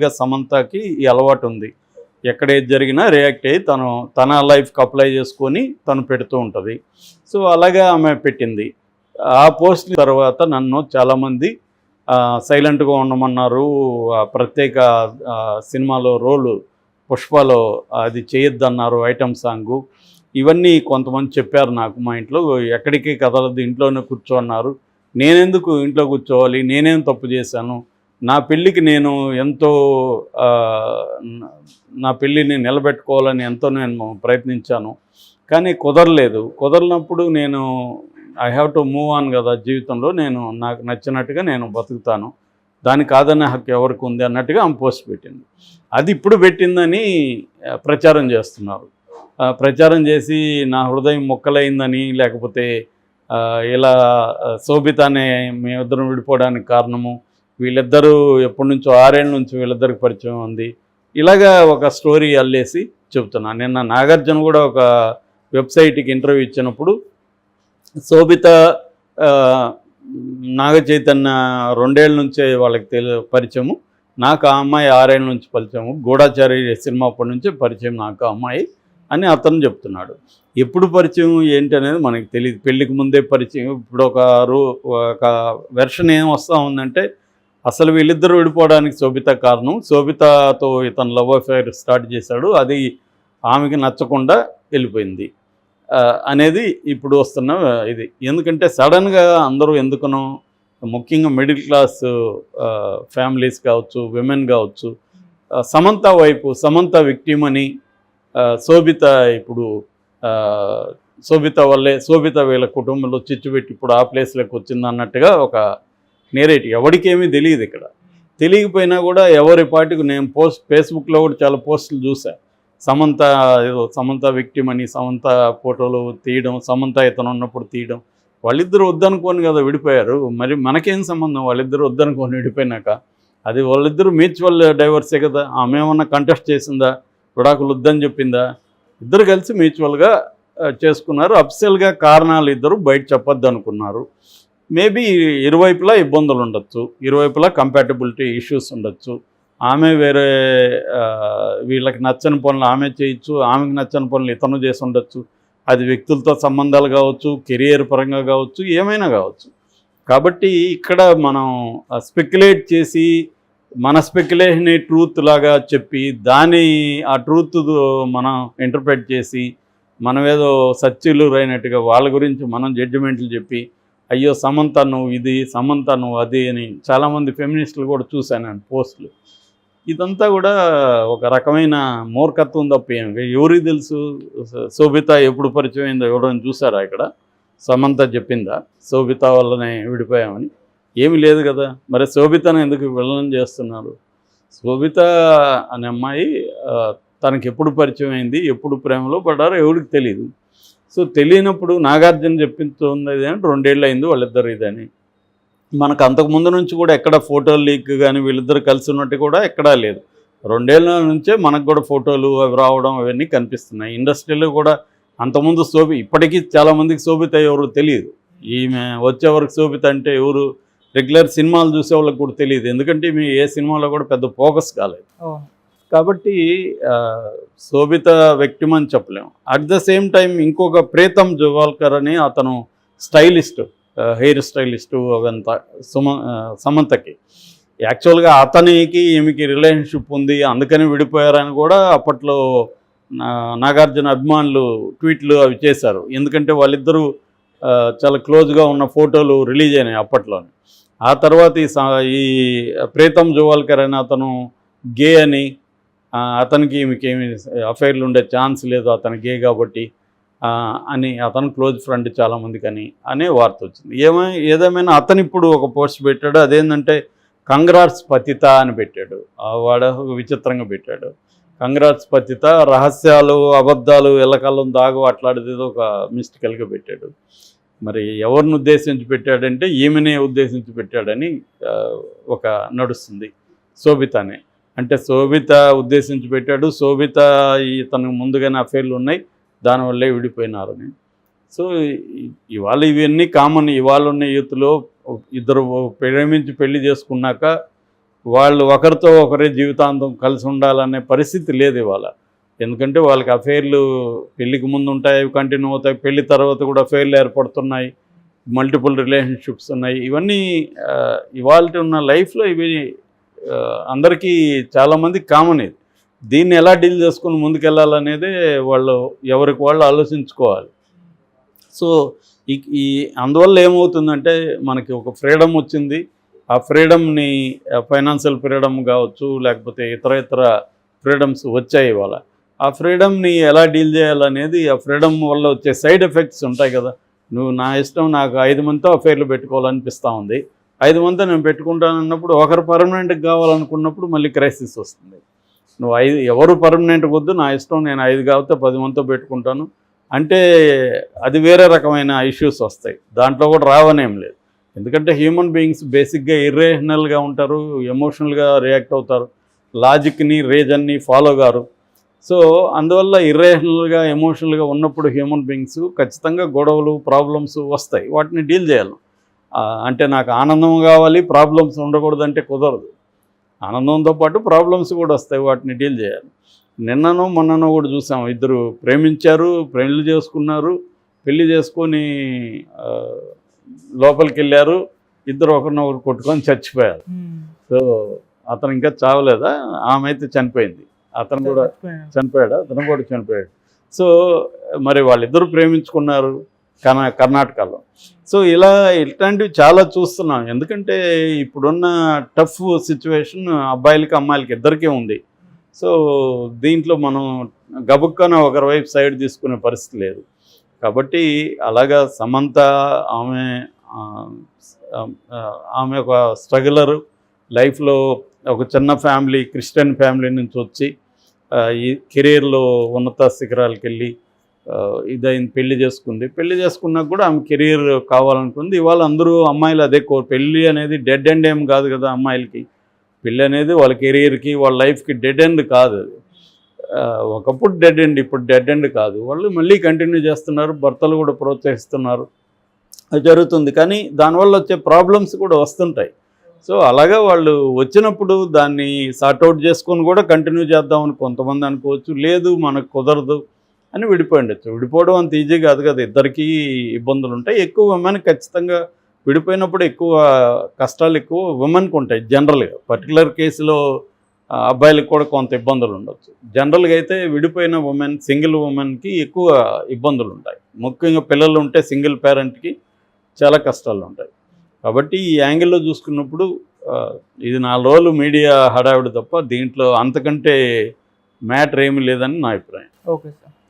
న్యాచురల్గా సమంతకి ఈ అలవాటు ఉంది. ఎక్కడ ఏది జరిగినా రియాక్ట్ అయ్యి తన లైఫ్కి అప్లై చేసుకొని తను పెడుతూ ఉంటుంది. సో అలాగా ఆమె పెట్టింది. ఆ పోస్ట్ తర్వాత నన్ను చాలామంది సైలెంట్గా ఉండమన్నారు. ప్రత్యేక సినిమాలో రోలు పుష్పలో అది చేయొద్దన్నారు, ఐటమ్ సాంగు. ఇవన్నీ కొంతమంది చెప్పారు నాకు. మా ఇంట్లో ఎక్కడికి కదలదు, ఇంట్లోనే కూర్చోన్నారు. నేనెందుకు ఇంట్లో కూర్చోవాలి, నేనేం తప్పు చేశాను, నా పెళ్ళికి నేను ఎంతో నా పెళ్ళిని నిలబెట్టుకోవాలని ఎంతో నేను ప్రయత్నించాను, కానీ కుదరనప్పుడు నేను I have to move on కదా జీవితంలో. నేను నాకు నచ్చినట్టుగా నేను బతుకుతాను, దానికి కాదనే హక్కు ఎవరికి ఉంది అన్నట్టుగా ఆమె పోస్ట్ పెట్టింది. అది ఇప్పుడు పెట్టిందని ప్రచారం చేస్తున్నారు. ప్రచారం చేసి నా హృదయం మొక్కలైందని, లేకపోతే ఇలా శోభిత అనే మేమిద్దరం విడిపోవడానికి కారణము వీళ్ళిద్దరూ ఎప్పటి నుంచో 6 ఏళ్ళ నుంచి వీళ్ళిద్దరికి పరిచయం ఉంది, ఇలాగా ఒక స్టోరీ అల్లేసి చెబుతున్నాను. నిన్న నాగార్జున కూడా ఒక వెబ్సైట్కి ఇంటర్వ్యూ ఇచ్చినప్పుడు శోభిత నాగ చైతన్య 2 ఏళ్ళ నుంచే వాళ్ళకి పరిచయము, నాకు ఆ అమ్మాయి 6 ఏళ్ళ నుంచి పరిచయము, గూఢాచారి సినిమా అప్పటి నుంచే పరిచయం నాకు అమ్మాయి అని అతను చెప్తున్నాడు. ఎప్పుడు పరిచయం ఏంటి అనేది మనకి తెలియదు. పెళ్ళికి ముందే పరిచయం. ఇప్పుడు ఒక వెర్షన్ ఏం వస్తూ ఉందంటే అసలు వీళ్ళిద్దరూ విడిపోవడానికి శోభిత కారణం, శోభితతో ఇతను లవ్ అఫైర్ స్టార్ట్ చేశాడు, అది ఆమెకి నచ్చకుండా వెళ్ళిపోయింది అనేది ఇప్పుడు వస్తున్న ఇది. ఎందుకంటే సడన్గా అందరూ ఎందుకనో, ముఖ్యంగా మిడిల్ క్లాస్ ఫ్యామిలీస్ కావచ్చు, విమెన్ కావచ్చు, సమంత విక్టిమ్ అని, శోభిత ఇప్పుడు శోభిత వీళ్ళ కుటుంబంలో చిచ్చుపెట్టి ఇప్పుడు ఆ ప్లేస్లోకి వచ్చింది అన్నట్టుగా ఒక నేరేటివ్. ఎవరికేమీ తెలియదు. ఇక్కడ తెలియకపోయినా కూడా ఎవరి పాటికి నేను ఫేస్బుక్లో కూడా చాలా పోస్టులు చూశాను. సమంత విక్టిమ్ అని, సమంత ఫోటోలు తీయడం, సమంత ఇతను ఉన్నప్పుడు తీయడం. వాళ్ళిద్దరూ వద్దనుకోని కదా విడిపోయారు, మరి మనకేం సంబంధం? వాళ్ళిద్దరూ వద్దనుకోని విడిపోయినాక అది వాళ్ళిద్దరూ మ్యూచువల్ డైవర్సే కదా. ఆమె ఏమన్నా కంటెస్ట్ చేసిందా, విడాకులు వద్దని చెప్పిందా? ఇద్దరు కలిసి మ్యూచువల్గా చేసుకున్నారు. అఫిషియల్గా కారణాలు ఇద్దరు బయట చెప్పొద్దు అనుకున్నారు. మేబీ ఇరువైపులా ఇబ్బందులు ఉండొచ్చు, ఇరువైపులా కంపాటబిలిటీ ఇష్యూస్ ఉండొచ్చు. ఆమె వేరే వీళ్ళకి నచ్చని పనులు ఆమె చేయొచ్చు, ఆమెకు నచ్చని పనులు ఇతను చేసి ఉండొచ్చు. అది వ్యక్తులతో సంబంధాలు కావచ్చు, కెరియర్ పరంగా కావచ్చు, ఏమైనా కావచ్చు. కాబట్టి ఇక్కడ మనం స్పెక్యులేట్ చేసి మన స్పెక్యులేషన్ ట్రూత్ లాగా చెప్పి ఆ ట్రూత్ మనం ఇంటర్ప్రెట్ చేసి మనం ఏదో సత్యులు అయినట్టుగా వాళ్ళ గురించి మనం జడ్జిమెంట్లు చెప్పి, అయ్యో సమంత నువ్వు ఇది, సమంత నువ్వు అది అని చాలామంది ఫెమినిస్టులు కూడా చూశాను నేను పోస్టులు. ఇదంతా కూడా ఒక రకమైన మూర్ఖత్వం తప్ప ఎవరికి తెలుసు? శోభిత ఎప్పుడు పరిచయం అయిందో ఎవరైనా చూసారా? ఇక్కడ సమంత చెప్పిందా శోభిత వల్లనే విడిపోయామని? ఏమీ లేదు కదా. మరి శోభితను ఎందుకు విలనం చేస్తున్నారు? శోభిత అనే అమ్మాయి తనకి ఎప్పుడు పరిచయం అయింది, ఎప్పుడు ప్రేమలో పడ్డారో ఎవరికి తెలియదు. సో తెలియనప్పుడు నాగార్జున చెప్పింది అని 2 ఏళ్ళు అయింది వాళ్ళిద్దరు ఇదని. మనకు అంతకుముందు నుంచి కూడా ఎక్కడ ఫోటోలు లీక్ కానీ వీళ్ళిద్దరు కలిసి ఉన్నట్టు కూడా ఎక్కడా లేదు. 2 ఏళ్ళ నుంచే మనకు కూడా ఫోటోలు అవి రావడం అవన్నీ కనిపిస్తున్నాయి. ఇండస్ట్రీలో కూడా అంతకుముందు ఇప్పటికీ చాలామందికి శోభిత ఎవరు తెలియదు. ఈమె వచ్చేవరకు శోభిత అంటే ఎవరు రెగ్యులర్ సినిమాలు చూసే వాళ్ళకి కూడా తెలియదు. ఎందుకంటే మీ ఏ సినిమాలో కూడా పెద్ద ఫోకస్ కాలేదు. కాబట్టి శోభిత విక్టిమ్ అని చెప్పలేము. అట్ ద సేమ్ టైం ఇంకొక ప్రీతం జవాల్కర్ అని అతను స్టైలిస్ట్, హెయిర్ స్టైలిస్టు అవంతా సమంతకి. యాక్చువల్గా అతనికి ఈమెకి రిలేషన్షిప్ ఉంది, అందుకని విడిపోయారని కూడా అప్పట్లో నాగార్జున అభిమానులు ట్వీట్లు అవి చేశారు. ఎందుకంటే వాళ్ళిద్దరూ చాలా క్లోజ్గా ఉన్న ఫోటోలు రిలీజ్ అయినాయి అప్పట్లోనే. ఆ తర్వాత ఈ ప్రీతం జవాల్కర్ అని అతను గే అని, అతనికి ఈమెకేమి అఫైర్లు ఉండే ఛాన్స్ లేదు, అతను గే కాబట్టి అని, అతను క్లోజ్ ఫ్రెండ్ చాలామందికి అనే వార్త వచ్చింది. ఏదేమైనా అతను ఇప్పుడు ఒక పోస్ట్ పెట్టాడు. అదేంటంటే కంగ్రాట్స్ పతిత అని పెట్టాడు. వాడు విచిత్రంగా పెట్టాడు. కంగ్రాట్స్ పతిత, రహస్యాలు అబద్ధాలు ఎల్లకాలం దాగు అట్లాడేదో ఒక మిస్టికల్గా పెట్టాడు. మరి ఎవరిని ఉద్దేశించి పెట్టాడంటే ఈమెనే ఉద్దేశించి పెట్టాడని ఒక నడుస్తుంది. శోభితనే అంటే శోభిత ఉద్దేశించి పెట్టాడు. శోభిత తనకు ముందుగానే అఫైర్లు ఉన్నాయి, దానివల్లే విడిపోయినారని. సో ఇవాళ ఇవన్నీ కామన్. ఇవాళ ఉన్న యూత్లో ఇద్దరు ప్రేమించి పెళ్లి చేసుకున్నాక వాళ్ళు ఒకరితో ఒకరే జీవితాంతం కలిసి ఉండాలనే పరిస్థితి లేదు ఇవాళ. ఎందుకంటే వాళ్ళకి అఫైర్లు పెళ్ళికి ముందు ఉంటాయి, అవి కంటిన్యూ అవుతాయి, పెళ్లి తర్వాత కూడా అఫైర్లు ఏర్పడుతున్నాయి, మల్టిపుల్ రిలేషన్షిప్స్ ఉన్నాయి. ఇవన్నీ ఇవాళ ఉన్న లైఫ్లో ఇవి అందరికీ చాలామంది కామన్. ఇది దీన్ని ఎలా డీల్ చేసుకుని ముందుకెళ్ళాలనేదే వాళ్ళు ఎవరికి వాళ్ళు ఆలోచించుకోవాలి. సో ఈ అందువల్ల ఏమవుతుందంటే మనకి ఒక ఫ్రీడమ్ వచ్చింది. ఆ ఫ్రీడమ్ని ఫైనాన్షియల్ ఫ్రీడమ్ కావచ్చు, లేకపోతే ఇతర ఫ్రీడమ్స్ వచ్చాయి ఇవాళ. ఆ ఫ్రీడమ్ని ఎలా డీల్ చేయాలనేది, ఆ ఫ్రీడమ్ వల్ల వచ్చే సైడ్ ఎఫెక్ట్స్ ఉంటాయి కదా. నువ్వు నా ఇష్టం, నాకు 5 మందితో అఫైర్లు పెట్టుకోవాలనిపిస్తూ ఉంది, 5 మందితో నేను పెట్టుకుంటానన్నప్పుడు ఒకరు పర్మనెంట్గా కావాలనుకున్నప్పుడు మళ్ళీ క్రైసిస్ వస్తుంది. నువ్వు 5 ఎవరు పర్మనెంట్గా వద్దు, నా ఇష్టం, నేను 5 కాకపోతే 10 మందితో పెట్టుకుంటాను అంటే అది వేరే రకమైన ఇష్యూస్ వస్తాయి. దాంట్లో కూడా రావనేం లేదు. ఎందుకంటే హ్యూమన్ బీయింగ్స్ బేసిక్గా ఇర్రేషనల్గా ఉంటారు, ఎమోషనల్గా రియాక్ట్ అవుతారు, లాజిక్ని రీజన్ని ఫాలో గారు. సో అందువల్ల ఇర్రేషనల్గా ఎమోషనల్గా ఉన్నప్పుడు హ్యూమన్ బీయింగ్స్ ఖచ్చితంగా గొడవలు ప్రాబ్లమ్స్ వస్తాయి. వాటిని డీల్ చేయాలి. అంటే నాకు ఆనందం కావాలి, ప్రాబ్లమ్స్ ఉండకూడదంటే కుదరదు. ఆనందంతో పాటు ప్రాబ్లమ్స్ కూడా వస్తాయి, వాటిని డీల్ చేయాలి. నిన్ననో మొన్ననో కూడా చూసాం, ఇద్దరు ప్రేమించారు, పెళ్లి చేసుకున్నారు, పెళ్లి చేసుకొని లోపలికి వెళ్ళారు, ఇద్దరు ఒకరినొకరు కొట్టుకొని చచ్చిపోయారు. సో అతను ఇంకా చావలేదా, ఆమె అయితే చనిపోయింది, అతను కూడా చనిపోయాడు, అతను కూడా చనిపోయాడు. సో మరి వాళ్ళిద్దరూ ప్రేమించుకున్నారు కర్ణాటకలో. సో ఇట్లాంటివి చాలా చూస్తున్నాం. ఎందుకంటే ఇప్పుడున్న టఫ్ సిచ్యువేషన్ అబ్బాయిలకి అమ్మాయిలకి ఇద్దరికీ ఉంది. సో దీంట్లో మనం గబుక్కన ఒకరి వైపు సైడ్ తీసుకునే పరిస్థితి లేదు. కాబట్టి అలాగా సమంత ఆమె ఒక స్ట్రగులరు, లైఫ్లో ఒక చిన్న ఫ్యామిలీ, క్రిస్టియన్ ఫ్యామిలీ నుంచి వచ్చి ఈ కెరీర్లో ఉన్నత శిఖరాలకు వెళ్ళి ఇదైంది, పెళ్లి చేసుకుంది. పెళ్లి చేసుకున్నాక కూడా ఆమె కెరీర్ కావాలనుకుంది. ఇవాళ అందరూ అమ్మాయిలు అదే పెళ్ళి అనేది డెడ్ ఎండ్ ఏం కాదు కదా. అమ్మాయిలకి పెళ్ళి అనేది వాళ్ళ కెరీర్కి, వాళ్ళ లైఫ్కి డెడ్ ఎండ్ కాదు. అది ఒకప్పుడు డెడ్ ఎండ్, ఇప్పుడు డెడ్ ఎండ్ కాదు. వాళ్ళు మళ్ళీ కంటిన్యూ చేస్తున్నారు, భర్తలు కూడా ప్రోత్సహిస్తున్నారు, అది జరుగుతుంది. కానీ దానివల్ల వచ్చే ప్రాబ్లమ్స్ కూడా వస్తుంటాయి. సో అలాగా వాళ్ళు వచ్చినప్పుడు దాన్ని సార్ట్అవుట్ చేసుకొని కూడా కంటిన్యూ చేద్దామని కొంతమంది అనుకోవచ్చు, లేదు మనకు కుదరదు అని విడిపోయి ఉండొచ్చు. విడిపోవడం అంత ఈజీ కాదు కదా, ఇద్దరికీ ఇబ్బందులు ఉంటాయి. ఎక్కువ ఉమెన్ ఖచ్చితంగా విడిపోయినప్పుడు ఎక్కువ కష్టాలు ఎక్కువ ఉమెన్కి ఉంటాయి జనరల్గా. పర్టికులర్ కేసులో అబ్బాయిలకు కూడా కొంత ఇబ్బందులు ఉండొచ్చు. జనరల్గా అయితే విడిపోయిన ఉమెన్, సింగిల్ ఉమెన్కి ఎక్కువ ఇబ్బందులు ఉంటాయి. ముఖ్యంగా పిల్లలు ఉంటే సింగిల్ పేరెంట్కి చాలా కష్టాలు ఉంటాయి. కాబట్టి ఈ యాంగిల్లో చూసుకున్నప్పుడు ఇది 4 రోజులు మీడియా హడావిడి తప్ప దీంట్లో అంతకంటే మ్యాటర్ ఏమీ లేదని నా అభిప్రాయం. Okay sir.